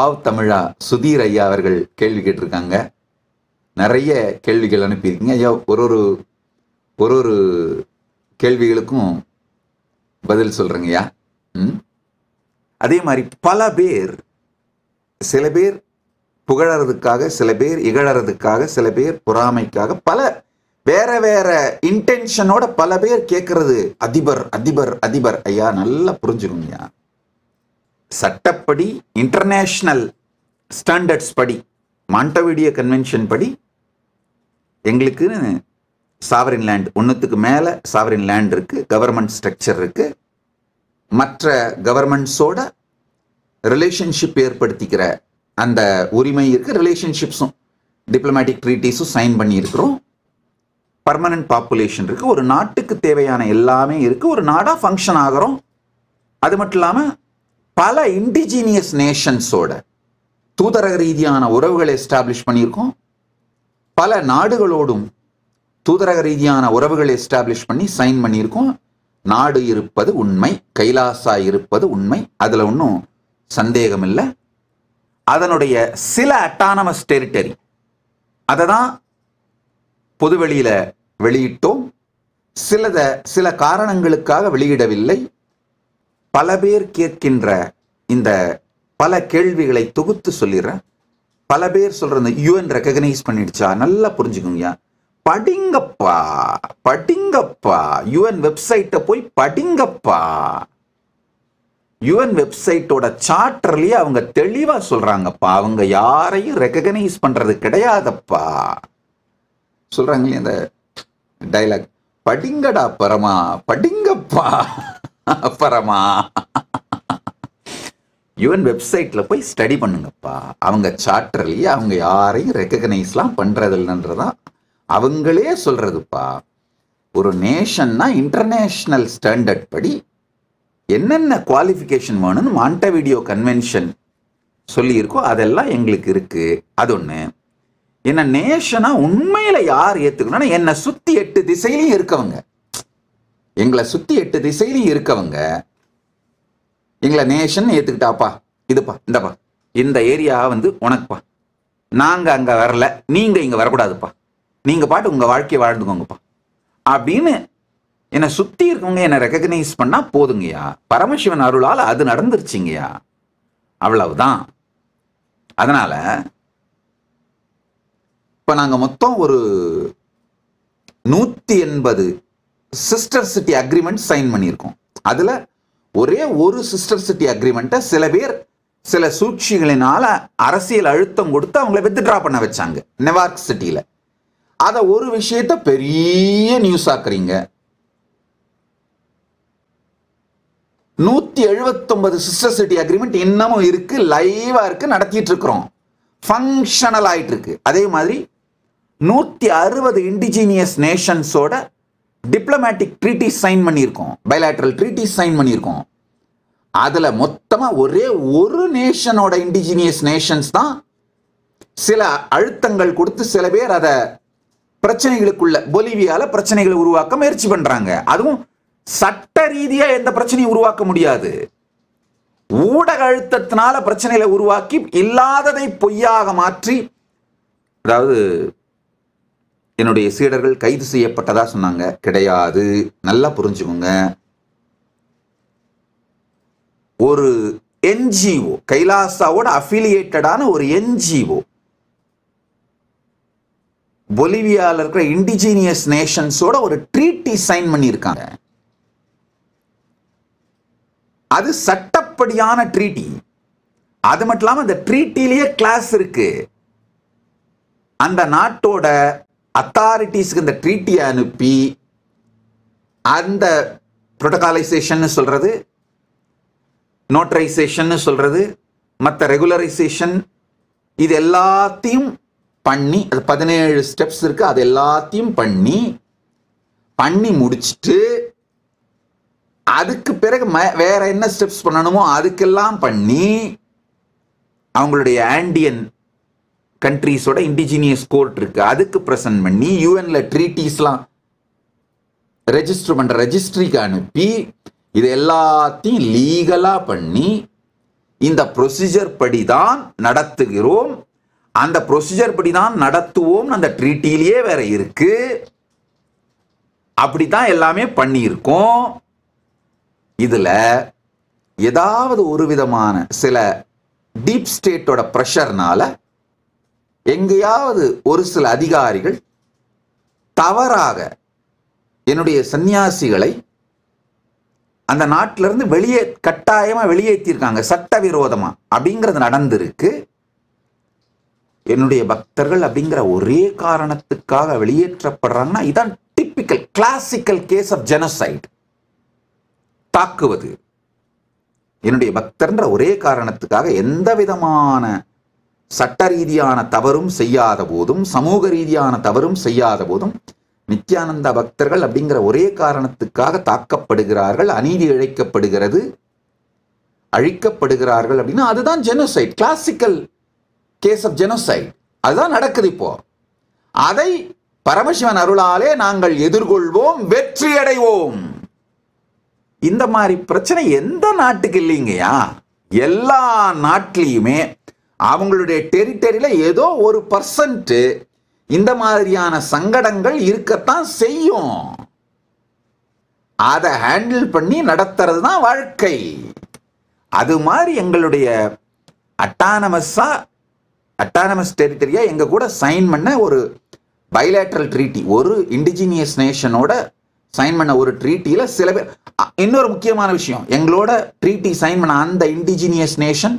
ஆவ் தமிழா சுதீர் ஐயா அவர்கள் கேள்வி கேட்டிருக்காங்க. நிறைய கேள்விகள் அனுப்பியிருக்கீங்க ஐயா. ஒரு ஒரு கேள்விகளுக்கும் பதில் சொல்றேங்க ஐயா. அதே மாதிரி பல பேர், சில பேர் புகழறதுக்காக, சில பேர் இகழறதுக்காக, சில பேர் பொறாமைக்காக, பல வேற வேற இன்டென்ஷனோட பல பேர் கேட்கறது அதிபர் அதிபர் அதிபர். ஐயா நல்லா புரிஞ்சுக்கோங்க. சட்டப்படி இன்டர்நேஷனல் ஸ்டாண்டர்ட்ஸ் படி, மாண்டவிடியோ கன்வென்ஷன் படி எங்களுக்கு சாவரின் லேண்ட், ஒன்றுத்துக்கு மேலே சாவரின் லேண்ட் இருக்கு, கவர்மெண்ட் ஸ்ட்ரக்சர் இருக்கு, மற்ற கவர்மெண்ட்ஸோட ரிலேஷன்ஷிப் ஏற்படுத்திக்கிற அந்த உரிமை இருக்கு. ரிலேஷன்ஷிப்ஸும் டிப்ளமேட்டிக் ட்ரீட்டிஸும் சைன் பண்ணி இருக்கிறோம். பர்மனன்ட் பாப்புலேஷன் இருக்கு. ஒரு நாட்டுக்கு தேவையான எல்லாமே இருக்கு. ஒரு நாடா ஃபங்க்ஷன் ஆகிறோம். அது மட்டும் இல்லாமல் பல இண்டிஜினியஸ் நேஷன்ஸோட தூதரக ரீதியான உறவுகளை எஸ்டாப்ளிஷ் பண்ணியிருக்கோம். பல நாடுகளோடும் தூதரக ரீதியான உறவுகளை எஸ்டாப்ளிஷ் பண்ணி சைன் பண்ணியிருக்கோம். நாடு இருப்பது உண்மை, கைலாசா இருப்பது உண்மை, அதுல ஒன்றும் சந்தேகம் இல்லை. அதனுடைய சில அட்டானமஸ் டெரிட்டரி அதை தான் பொதுவெளியில வெளியிட்டோம். சில காரணங்களுக்காக வெளியிடவில்லை. பல பேர் கேட்கின்ற இந்த பல கேள்விகளை தொகுத்து சொல்லிடுறேன். பல பேர் சொல்றது யூஎன் ரெகக்னைஸ் பண்ணிடுச்சா, நல்லா புரிஞ்சுக்கோங்க. படிங்கப்பா படிங்கப்பா, யூஎன் வெப்சைட்டை போய் படிங்கப்பா. யூஎன் வெப்சைட்டோட சார்ட்டர்லயே அவங்க தெளிவா சொல்றாங்கப்பா, அவங்க யாரையும் ரெகக்னைஸ் பண்றது கிடையாதப்பா சொல்றாங்களே அந்த டைலாக். படிங்கடா பரமா, படிங்கப்பா பரமா. யுஎன் வெப்சைட்ல போய் ஸ்டடி பண்ணுங்கப்பா. அவங்க சார்ட்டர்லயே அவங்க யாரையும் ரெகக்னைஸ்லாம் பண்றதில்லைன்றதான் அவங்களே சொல்றதுப்பா. ஒரு நேஷன்னா இன்டர்நேஷனல் ஸ்டாண்டர்ட் படி என்னென்ன குவாலிஃபிகேஷன் வேணும்னு மாண்டவிடியோ கன்வென்ஷன் சொல்லியிருக்கோ அதெல்லாம் எங்களுக்கு இருக்கு. அது ஒன்று. என்ன நேஷனா உண்மையில யார் ஏத்துக்கணும்? என்னை சுத்தி 8 திசையிலையும் இருக்கவங்க, எங்களை சுத்தி 8 திசையிலையும் இருக்கவங்க எங்களை நேஷன் ஏத்துக்கிட்டாப்பா, இதுப்பா இந்தப்பா இந்த ஏரியா உனக்குப்பா, நாங்க அங்க வரல, நீங்க இங்க வரக்கூடாதுப்பா, நீங்க பாட்டு உங்க வாழ்க்கையை வாழ்ந்துக்கோங்கப்பா அப்படின்னு என்னை சுத்தி இருக்கவங்க என்னை ரெகக்னைஸ் பண்ணா போதுங்கய்யா. பரமசிவன் அருளால் அது நடந்துருச்சுங்கய்யா, அவ்வளவுதான். அதனால இப்ப நாங்க மொத்தம் ஒரு 180 சிஸ்டர் சிட்டி அக்ரிமெண்ட் சைன் பண்ணியிருக்கோம். அதுல ஒரே ஒரு சிஸ்டர் சிட்டி அக்ரிமெண்ட்டை சில பேர் சில சூழ்ச்சிகளினால அரசியல் அழுத்தம் கொடுத்து அவங்களை வித்ட்ரா பண்ண வச்சாங்க நெவார்க் சிட்டியில. அத ஒரு விஷயத்த பெரிய நியூஸ் ஆக்குறீங்க. 179 சிஸ்டர் சிட்டி அக்ரிமெண்ட் இன்னமும் இருக்கு, லைவா இருக்கு, நடத்திட்டு இருக்கிறோம், ஃபங்க்ஷனல் ஆயிட்டு இருக்கு. அதே மாதிரி 160 இண்டிஜினியஸ் நேஷன்ஸோட டிப்ளமேட்டிக் ட்ரீட்டி சைன் பண்ணியிருக்கோம், பைலேட்டரல் ட்ரீட்டி சைன் பண்ணியிருக்கோம். அதுல மொத்தமா ஒரே ஒரு நேஷனோட இண்டிஜினியஸ் நேஷன்ஸ் தான் சில அழுத்தங்கள் கொடுத்து சில பேர் அத பிரச்சனைகளுக்குள்ள பொலிவியால பிரச்சனைகளை உருவாக்க முயற்சி பண்றாங்க. அதுவும் சட்ட ரீதியா எந்த பிரச்சனையும் உருவாக்க முடியாது. ஊடக அழுத்தத்தினால பிரச்சனைகளை உருவாக்கி இல்லாததை பொய்யாக மாற்றி, அதாவது என்னுடைய சீடர்கள் கைது செய்யப்பட்டதா சொன்னாங்க, கிடையாது. நல்லா புரிஞ்சுக்கோங்க. ஒரு என்ஜிஓ, கைலாசாவோட அஃபிலியேட்டடான ஒரு என்ஜிஓ பொலிவியால இருக்கிற இண்டிஜினியஸ் நேஷன்ஸோட ஒரு ட்ரீட்டி சைன் பண்ணியிருக்காங்க. அது சட்டப்படியான ட்ரீட்டி. அது மட்டும் இல்லாம அந்த ட்ரீட்டிலேயே கிளாஸ் இருக்கு. அந்த நாட்டோட அத்தாரிட்டிஸ்க்கு இந்த ட்ரீட்டியை அனுப்பி அந்த புரோட்டோகாலைசேஷன் சொல்றது, நோட்டரைசேஷன் சொல்றது, மற்ற ரெகுலரைசேஷன், இது எல்லாத்தையும் பண்ணி, அது 17 ஸ்டெப்ஸ் இருக்கு, அது எல்லாத்தையும் பண்ணி முடிச்சுட்டு அதுக்கு பிறகு வேற என்ன ஸ்டெப்ஸ் பண்ணணுமோ அதுக்கெல்லாம் பண்ணி அவங்களுடைய ஆண்டியன் கண்ட்ரீஸோட இண்டிஜினியஸ் கோர்ட் இருக்கு, அதுக்கு பிரசன்ட் பண்ணி யூஎன்ல ட்ரீட்டிஸ்லாம் ரெஜிஸ்டர் பண்ற ரெஜிஸ்ட்ரிக்கு அனுப்பி இது எல்லாத்தையும் லீகலா பண்ணி இந்த ப்ரொசீஜர் படிதான் நடத்துகிறோம், அந்த ப்ரொசீஜர் படிதான் நடத்துவோம், அந்த ட்ரீட்டிலேயே வேற இருக்கு. அப்படித்தான் எல்லாமே பண்ணியிருக்கோம். இதுல ஏதாவது ஒரு விதமான சில டீப் ஸ்டேட்டோட பிரஷர்னால எங்கேயாவது ஒரு சில அதிகாரிகள் தவறாக என்னுடைய சன்னியாசிகளை அந்த நாட்டிலிருந்து கட்டாயமா வெளியேற்றிருக்காங்க, சட்டவிரோதமா அப்படிங்கிறது நடந்திருக்கு. என்னுடைய பக்தர்கள் அப்படிங்கிற ஒரே காரணத்துக்காக வெளியேற்றப்படுறாங்கன்னா இதான் typical classical case of genocide. தாக்குவது என்னுடைய பக்தர்ன்ற ஒரே காரணத்துக்காக எந்த விதமான சட்ட ரீதியான தவறும் செய்யாத போதும், சமூக ரீதியான தவறும் செய்யாத போதும் நித்யானந்தா பக்தர்கள் அப்படிங்கிற ஒரே காரணத்துக்காக தாக்கப்படுகிறார்கள், அநீதி இழைக்கப்படுகிறது, அழிக்கப்படுகிறார்கள் அப்படின்னா அதுதான் genocide, classical case of genocide. அதுதான் நடக்குது இப்போ. அதை பரமசிவன் அருளாலே நாங்கள் எதிர்கொள்வோம், வெற்றி அடைவோம். இந்த மாதிரி பிரச்சனை எந்த நாட்டுக்கு இல்லைங்கயா? எல்லா நாட்டிலையுமே அவங்களுடைய டெரிட்டரியில ஏதோ ஒரு % இந்த மாதிரியான சங்கடங்கள் இருக்கத்தான் செய்யும். அதை ஹேண்டில் பண்ணி நடத்துறது தான் வாழ்க்கை. அது மாதிரி எங்களுடைய அட்டானமஸ் டெரிட்டரியா எங்க கூட சைன் பண்ண ஒரு பைலேட்ரல் ட்ரீட்டி, ஒரு இண்டிஜினியஸ் நேஷனோட சைன் பண்ண ஒரு ட்ரீட்டியில சில பேர், இன்னொரு முக்கியமான விஷயம், எங்களோட ட்ரீட்டி சைன் பண்ண அந்த இண்டிஜினியஸ் நேஷன்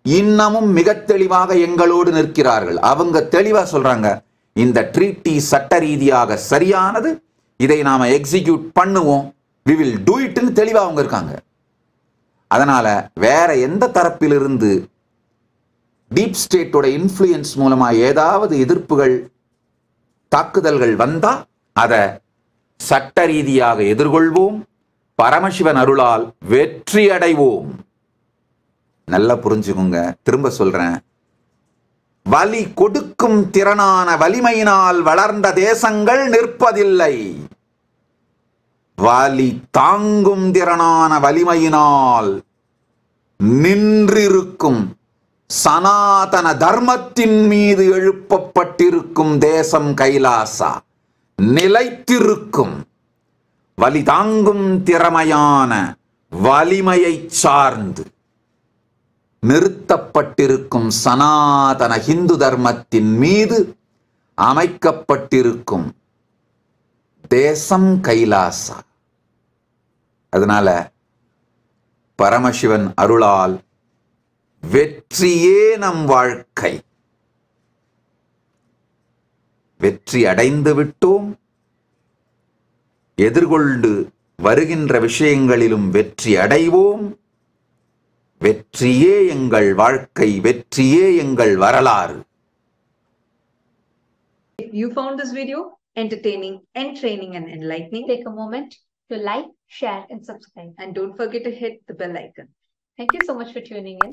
இன்னமும் மிக தெளிவாக எங்களோடு நிற்கிறார்கள். அவங்க தெளிவா சொல்றாங்க, இந்த ட்ரீட்டி சட்ட ரீதியாக சரியானது, இதை நாம எக்ஸிக்யூட் பண்ணுவோம், we will do it ன்னு தெளிவா அவங்க இருக்காங்க. அதனால வேற எந்த தரப்பிலிருந்து டீப் ஸ்டேட்டோட இன்ஃப்ளூயன்ஸ் மூலமா ஏதாவது எதிர்ப்புகள், தாக்குதல்கள் வந்தா அதை சட்ட ரீதியாக எதிர்கொள்வோம், பரமசிவன் அருளால் வெற்றி அடைவோம். நல்லா புரிஞ்சுக்குங்க, திரும்ப சொல்றேன், வலி கொடுக்கும் திறனான வலிமையினால் வளர்ந்த தேசங்கள் நிற்பதில்லை, வலி தாங்கும் திறனான வலிமையினால் நின்றிருக்கும் சனாதன தர்மத்தின் மீது எழுப்பப்பட்டிருக்கும் தேசம் கைலாசா நிலைத்திருக்கும். வலி தாங்கும் திறமையான வலிமையை சார்ந்து நிறுத்தப்பட்டிருக்கும் சனாதன ஹிந்து தர்மத்தின் மீது அமைக்கப்பட்டிருக்கும் தேசம் கைலாசா. அதனால பரமசிவன் அருளால் வெற்றியே நம் வாழ்க்கை. வெற்றி அடைந்து விட்டோம். எதிர்கொண்டு வருகின்ற விஷயங்களிலும் வெற்றி அடைவோம். வெற்றியே எங்கள் வாழ்க்கை, வெற்றியே எங்கள் வரலாறு. If you found this video entertaining, entraining and enlightening, take a moment to like, share and subscribe. And don't forget to hit the bell icon. Thank you so much for tuning in.